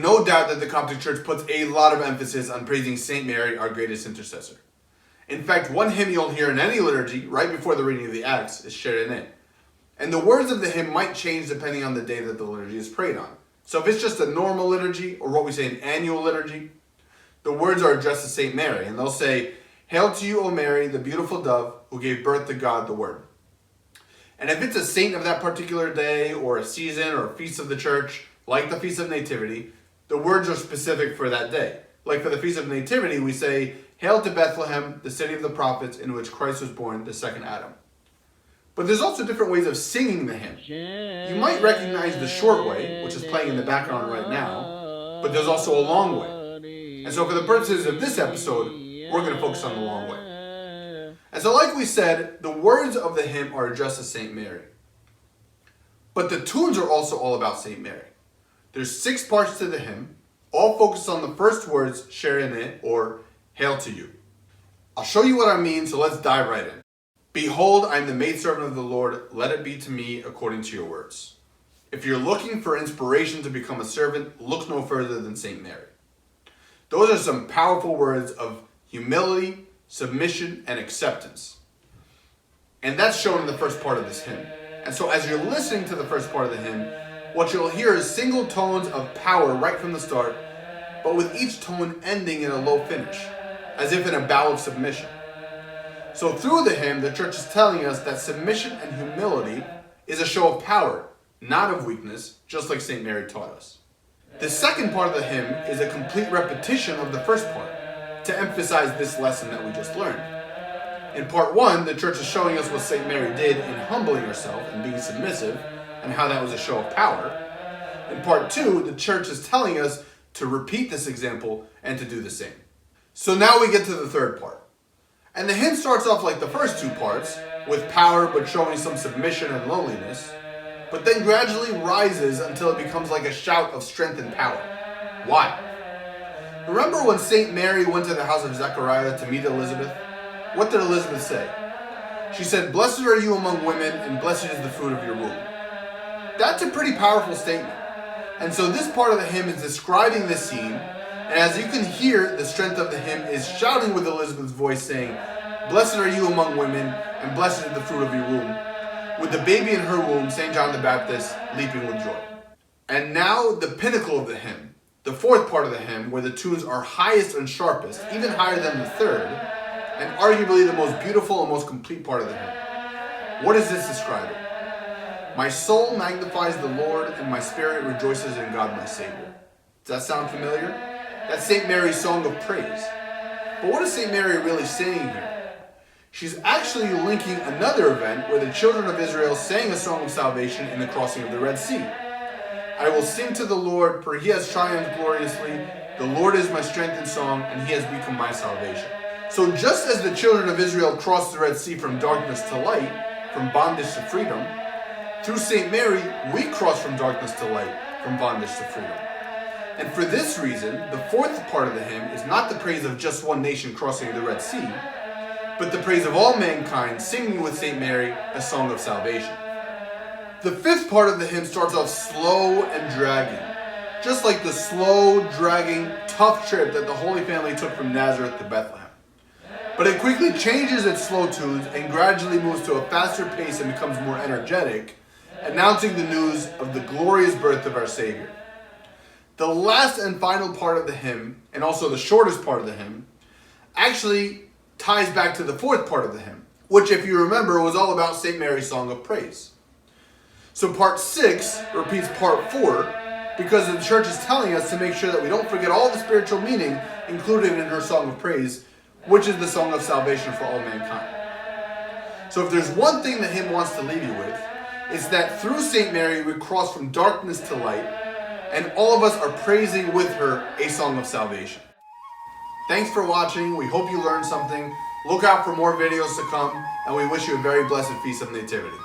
no doubt that the Coptic Church puts a lot of emphasis on praising Saint Mary, our greatest intercessor. In fact, one hymn you'll hear in any liturgy, right before the reading of the Acts, is Shere Ne. And the words of the hymn might change depending on the day that the liturgy is prayed on. So if it's just a normal liturgy, or what we say an annual liturgy, the words are addressed to Saint Mary, and they'll say, "Hail to you, O Mary, the beautiful dove, who gave birth to God the Word." And if it's a saint of that particular day, or a season, or a feast of the church, like the Feast of Nativity, the words are specific for that day. Like for the Feast of Nativity, we say, "Hail to Bethlehem, the city of the prophets, in which Christ was born, the second Adam." But there's also different ways of singing the hymn. You might recognize the short way, which is playing in the background right now, but there's also a long way. And so for the purposes of this episode, we're going to focus on the long way. And so like we said, the words of the hymn are addressed to Saint Mary. But the tunes are also all about Saint Mary. There's 6 parts to the hymn, all focused on the first words, Shere Ne, or Hail to you. I'll show you what I mean, so let's dive right in. "Behold, I am the maidservant of the Lord. Let it be to me according to your words." If you're looking for inspiration to become a servant, look no further than Saint Mary. Those are some powerful words of humility, submission, and acceptance. And that's shown in the first part of this hymn. And so as you're listening to the first part of the hymn, what you'll hear is single tones of power right from the start, but with each tone ending in a low finish, as if in a bow of submission. So through the hymn, the church is telling us that submission and humility is a show of power, not of weakness, just like St. Mary taught us. The second part of the hymn is a complete repetition of the first part, to emphasize this lesson that we just learned. In part 1, the church is showing us what St. Mary did in humbling herself and being submissive, and how that was a show of power. In part 2, the church is telling us to repeat this example and to do the same. So now we get to the third part. And the hymn starts off like the first 2 parts, with power but showing some submission and lowliness, but then gradually rises until it becomes like a shout of strength and power. Why? Remember when St. Mary went to the house of Zechariah to meet Elizabeth? What did Elizabeth say? She said, "Blessed are you among women, and blessed is the fruit of your womb." That's a pretty powerful statement. And so this part of the hymn is describing this scene, and as you can hear, the strength of the hymn is shouting with Elizabeth's voice saying, "Blessed are you among women, and blessed is the fruit of your womb," with the baby in her womb, St. John the Baptist, leaping with joy. And now the pinnacle of the hymn, the fourth part of the hymn, where the tunes are highest and sharpest, even higher than the third, and arguably the most beautiful and most complete part of the hymn. What is this describing? "My soul magnifies the Lord, and my spirit rejoices in God my Savior." Does that sound familiar? That's St. Mary's song of praise. But what is St. Mary really saying here? She's actually linking another event where the children of Israel sang a song of salvation in the crossing of the Red Sea. "I will sing to the Lord, for he has triumphed gloriously. The Lord is my strength and song, and he has become my salvation." So just as the children of Israel crossed the Red Sea from darkness to light, from bondage to freedom, through St. Mary, we cross from darkness to light, from bondage to freedom. And for this reason, the fourth part of the hymn is not the praise of just one nation crossing the Red Sea, but the praise of all mankind singing with St. Mary a song of salvation. The fifth part of the hymn starts off slow and dragging, just like the slow, dragging, tough trip that the Holy Family took from Nazareth to Bethlehem. But it quickly changes its slow tunes and gradually moves to a faster pace and becomes more energetic, announcing the news of the glorious birth of our Savior. The last and final part of the hymn, and also the shortest part of the hymn, actually ties back to the fourth part of the hymn, which, if you remember, was all about St. Mary's song of praise. So part 6 repeats part 4 because the church is telling us to make sure that we don't forget all the spiritual meaning included in her song of praise, which is the song of salvation for all mankind. So if there's one thing the hymn wants to leave you with, it's that through St. Mary we cross from darkness to light, and all of us are praising with her a song of salvation. Thanks for watching. We hope you learned something. Look out for more videos to come, and we wish you a very blessed Feast of Nativity.